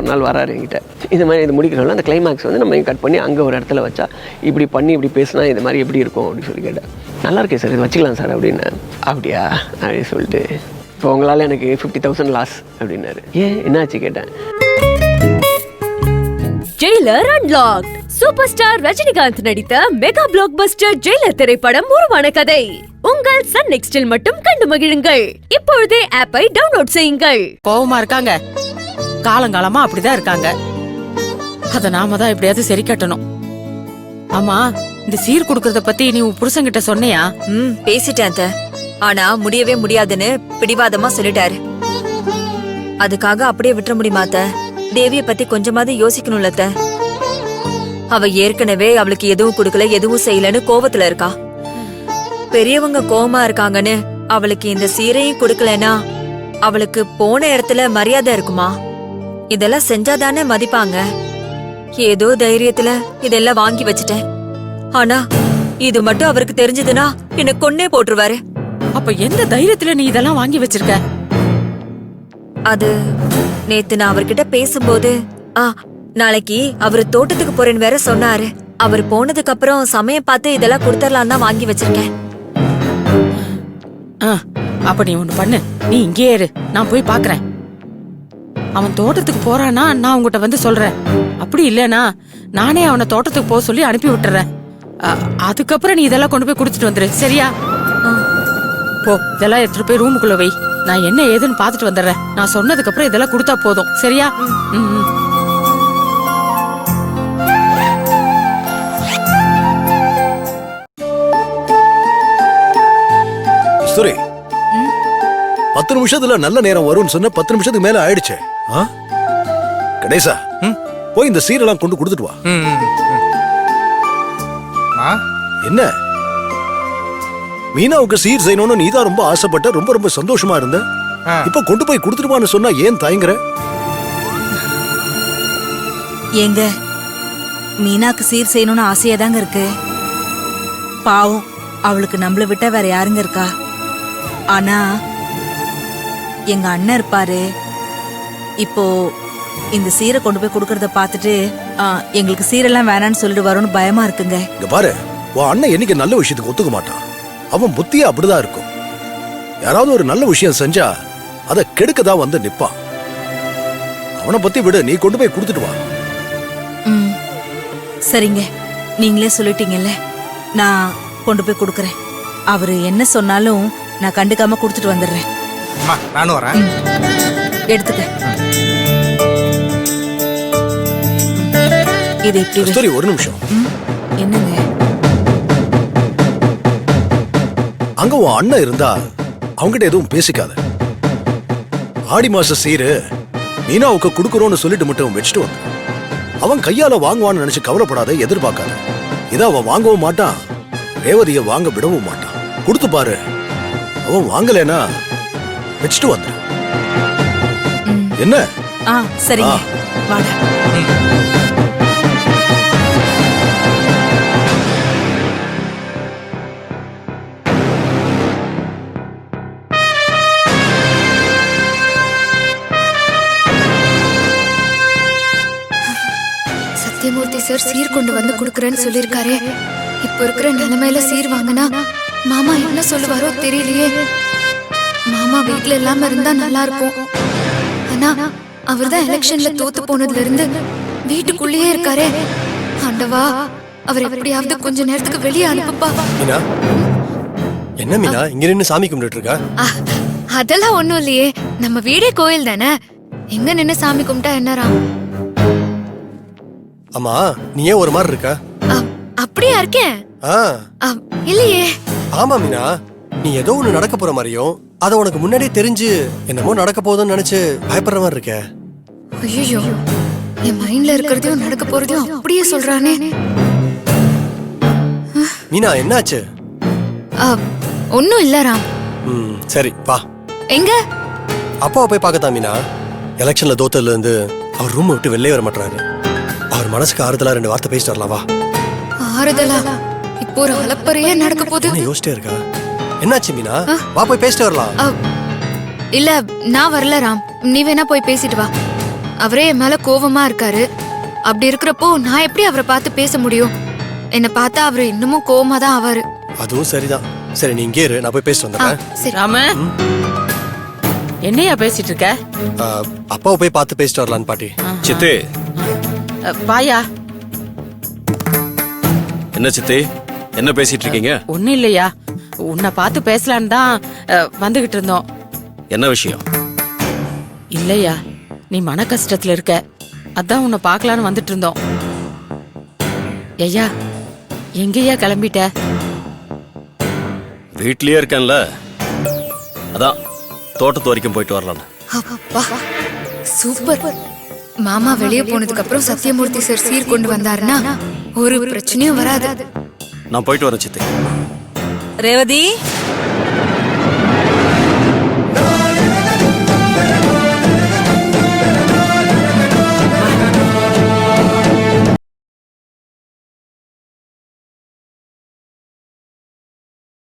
ஒரு நாள் வராரு என்கிட்ட. இது மாதிரி இது முடிக்கிறோம்ல அந்த கிளைமேக்ஸ் வந்து நம்ம கட் பண்ணி அங்கே ஒரு இடத்துல வச்சா இப்படி பண்ணி இப்படி பேசினா இது மாதிரி எப்படி இருக்கும் அப்படின்னு சொல்லி கேட்டேன். நல்லா இருக்கே சார், இது வச்சுக்கலாம் சார் அப்படின்னு. அப்படியா அப்படின்னு சொல்லிட்டு இப்போ உங்களால் எனக்கு 50,000 லாஸ் அப்படின்னாரு. ஏன் என்னாச்சு கேட்டேன். Jailer unlocked. Super star Rajinikanth நடித்த மெகா பிளாக் பஸ்டர் ஜெயிலர் திரைப்படம் உருவான கதை. உங்கள் சன் நெக்ஸ்டில் மட்டும் கண்டு மகிழுங்கள். இப்பொழுதே ஆப்பை டவுன்லோட் செய்யுங்கள். கோவமா இருக்காங்க, காலங்காலமா அப்படிதான் இருக்காங்க. அத நாம தான் எப்படியாவது சரி கட்டணும். ஆமா, இந்த சீர் குடுக்கறத பத்தி நீ உன் புருஷன்கிட்ட சொன்னியா? பேசிட்டேன். ஆனா முடியவே முடியாதுன்னு பிடிவாதமா சொல்லிட்டாரு. அதுக்காக அப்படியே விட்டுற முடியுமா? தேவிய பத்தி கொஞ்சமாவது யோசிக்கணும்ல. அவ ஏற்கனவே அவளுக்கு எதுவும் கொடுக்கல, எதுவும் செய்யலன்னு கோவத்துல இருக்கா. பெரியவங்க கோவமா இருக்காங்கன்னு அவளுக்கு இந்த சீரையும் கொடுக்கலனா அவளுக்கு போன இடத்துல மரியாதை இருக்குமா? இதெல்லாம் செஞ்சாதானே மதிப்பாங்க. ஏதோ தைரியத்துல இதெல்லாம் வாங்கி வச்சுட்டேன். ஆனா இது மட்டும் அவருக்கு தெரிஞ்சதுன்னா என்ன கொன்னே போட்டுருவாரு. அப்ப எந்த தைரியத்துல நீ இதெல்லாம் வாங்கி வச்சிருக்க? அது நேத்து நான் அவர்கிட்ட பேசும்போது நாளைக்கு அவரு தோட்டத்துக்கு போறேன்னு வேற சொன்னாரு. அவர் போனதுக்கு அப்புறம் சமயம் பார்த்து இதெல்லாம் கொடுத்துடலாம் தான் வாங்கி வச்சிருக்கேன். அப்ப நீ ஒண்ணு பண்ணு, நீ இங்கே இரு, நான் போய் பாக்குறேன். அவன் தோட்டத்துக்கு போறானா நான் உங்ககிட்ட வந்து சொல்றேன். அப்படி இல்லனா நானே அவனை தோட்டத்துக்கு போக சொல்லி அனுப்பி விட்டுறேன். அதுக்கப்புறம் நீ இதெல்லாம் கொண்டு போய் கொடுத்துட்டு வந்துரு, சரியா? போ, இதெல்லாம் எடுத்துட்டு போய் ரூமுக்குள்ள வை. நான் என்ன ஏதுன்னு பாத்துட்டு வந்துடுறேன். நான் சொன்னதுக்கு அப்புறம் இதெல்லாம் கொடுத்தா போதும், சரியா? சுரே, 10 நிமிஷத்துல நல்ல நேரம் வரும்னு சொன்ன 10 நிமிஷத்துக்கு மேல ஆயிடுச்சு. கணேசா, போய் இந்த சீரெல்லாம் கொண்டு கொடுத்துட்டு வா. என்ன மீனாவுக்கு சீர் செய்யணும்னு நீதான் ரொம்ப ஆசைப்பட்ட, ரொம்ப ரொம்ப சந்தோஷமா இருந்த. இப்ப கொண்டு போய் கொடுத்துருவான்னு சொன்னா ஏன் தயங்குற? ஏங்க, மீனாக்கு சீர் செய்யணும்னு ஆசையாதாங்க இருக்கு. பாவம், அவளுக்கு நம்மள விட்டா வேற யாருங்க இருக்கா? ஆனா எங்க அண்ணன் இருப்பாரு. இப்போ இந்த சீரை கொண்டு போய் கொடுக்கறத பாத்துட்டு எங்களுக்கு சீரெல்லாம் வேணான்னு சொல்லிட்டு வரும்னு பயமா இருக்குங்க. இங்க பாரு, உன் அண்ணன் என்னைக்கு நல்ல விஷயத்துக்கு ஒத்துக்க மாட்டான். அவன் புத்தியா அப்படிதான் இருக்கும். யாராவது ஒரு நல்ல விஷயம் செஞ்சா அதை கெடுக்கதான் வந்து நிப்பான். அவனை பத்தி விடு, நீ கொண்டு போய் கொடுத்துட்டு வா. சரிங்க, நீங்களே சொல்லிட்டீங்கல்ல, நான் கொண்டு போய் கொடுக்கறேன். அவரு என்ன சொன்னாலும் நான் கண்டுக்காம கொடுத்துட்டு வந்துடுறேன். நானும் வரேன். எடுத்துக்க. இது இப்படி சரி, ஒரு நிமிஷம். என்னங்க? அங்க உன் அண்ணன் இருந்தா அவங்கிட்ட எதுவும் பேசிக்காத. ஆடி மாச சீரு மீனாவுக்கு குடுக்கறோம்னு சொல்லிட்டு மட்டும் வச்சுட்டு வந்து அவன் கையால வாங்குவான்னு நினைச்சு கவலைப்படாத, எதிர்பார்க்காத. இதை அவன் வாங்கவும் மாட்டான், ரேவதிய வாங்க விடவும் மாட்டான். கொடுத்து பாரு, அவன் வாங்கலனா வச்சுட்டு வந்து. என்ன? சரிங்க, வாடா. சத்யமூர்த்தி சார் சீர் கொண்டு வந்து கொடுக்கறேன்னு சொல்லிருக்காரு. இப்ப இருக்கிற நிலைமையில சீர் வாங்கினா மாமா என்ன சொல்லுவாரோ தெரியலையே. மாமா வீட்டுல இல்லாம இருந்தா நல்லா இருக்கும். ஆனா அவர்தான் எலெக்ஷன்ல தோத்து போனதுல இருந்து வீட்டுக்குள்ளேயே இருக்காரே. ஆண்டவா, அவர் எப்படியாவது கொஞ்ச நேரத்துக்கு வெளியே அனுப்புப்பா. என்ன மீனா இங்க நின்னு சாமி கும்பிட்டு இருக்கா? அதெல்லாம் ஒண்ணும் இல்லையே, நம்ம வீடே கோயில் தானே, எங்க நின்னு சாமி கும்பிட்டா என்னரா? ஆமா, நீ ஏன் ஒரு மாதிரி இருக்க? அப்படியா இருக்கேன்? இல்லையே. ஆமா மீனா, நீ ஏதோ ஒண்ணு நடக்க போற மாதிரியும் அத உனக்கு முன்னாடியே தெரிஞ்சு என்னமோ நடக்க போகுதுன்னு நினைச்சு பயப்படுற மாதிரி இருக்க. ஐயோ, என் மைண்ட்ல இருக்கிறதையும் நடக்க போறதையும் அப்படியே சொல்றானே. மீனா, என்னாச்சு? ஒன்னும் இல்ல ராம். சரி வா. எங்க? அப்பாவை போய் பார்க்கத்தான் மீனா. எலெக்ஷன்ல தோத்ததுல இருந்து அவர் ரூம் விட்டு வெளியே வர மாட்டாரு. அவர் மனசுக்கு ஆறுதலா 2 வார்த்தை பேசிட்டு வரலாம், வா. ஆறுதலா? இப்போ ஒரு அலப்பறையே நடக்க போகுது. என்ன யோசிச்சிட்டே இருக்கா? என்னாச்சு மீனா? வா போய் பேசிட்டு வரலாம். இல்ல, நான் வரல ராம், நீ வேணா போய் பேசிட்டு வா. அவரே என் மேல கோவமா இருக்காரு. அப்படி இருக்கிறப்போ நான் எப்படி அவரை பார்த்து பேச முடியும்? என்னை பார்த்தா அவரு இன்னமும் கோவமா தான் ஆவாரு. அதுவும் சரிதான். சரி நீ இங்கே இரு, நான் போய் பேசிட்டு வந்துடுறேன். சரி. ராம என்னையா பேசிட்டு இருக்க? அப்பாவை போய் பார்த்து பேசிட்டு வரலான்னு பாட்டி. சித்தி, வாயா. என்ன சித்தி, என்ன பேசிட்டு இருக்கீங்க? ஒண்ணும் இல்லையா, உன்னை பார்த்து பேசலான்னு தான் வந்துகிட்டு இருந்தோம். என்ன விஷயம்? இல்லையா, நீ மன கஷ்டத்துல இருக்க, அதான் உன்னை பார்க்கலான்னு வந்துட்டு இருந்தோம். ஐயா, எங்கேயா கிளம்பிட்ட? வீட்லயே இருக்கேன்ல, அதான் தோட்டத்து வரைக்கும் போயிட்டு வரலான்னு. அப்பா, சூப்பர். மாமா வெளியே போனதுக்கு அப்புறம் சத்யமூர்த்தி சார் சீர் கொண்டு வந்தாருன்னா ஒரு பிரச்சனையும் வராது. நான் போயிட்டு வரேன் சித்தி. ரேவதி,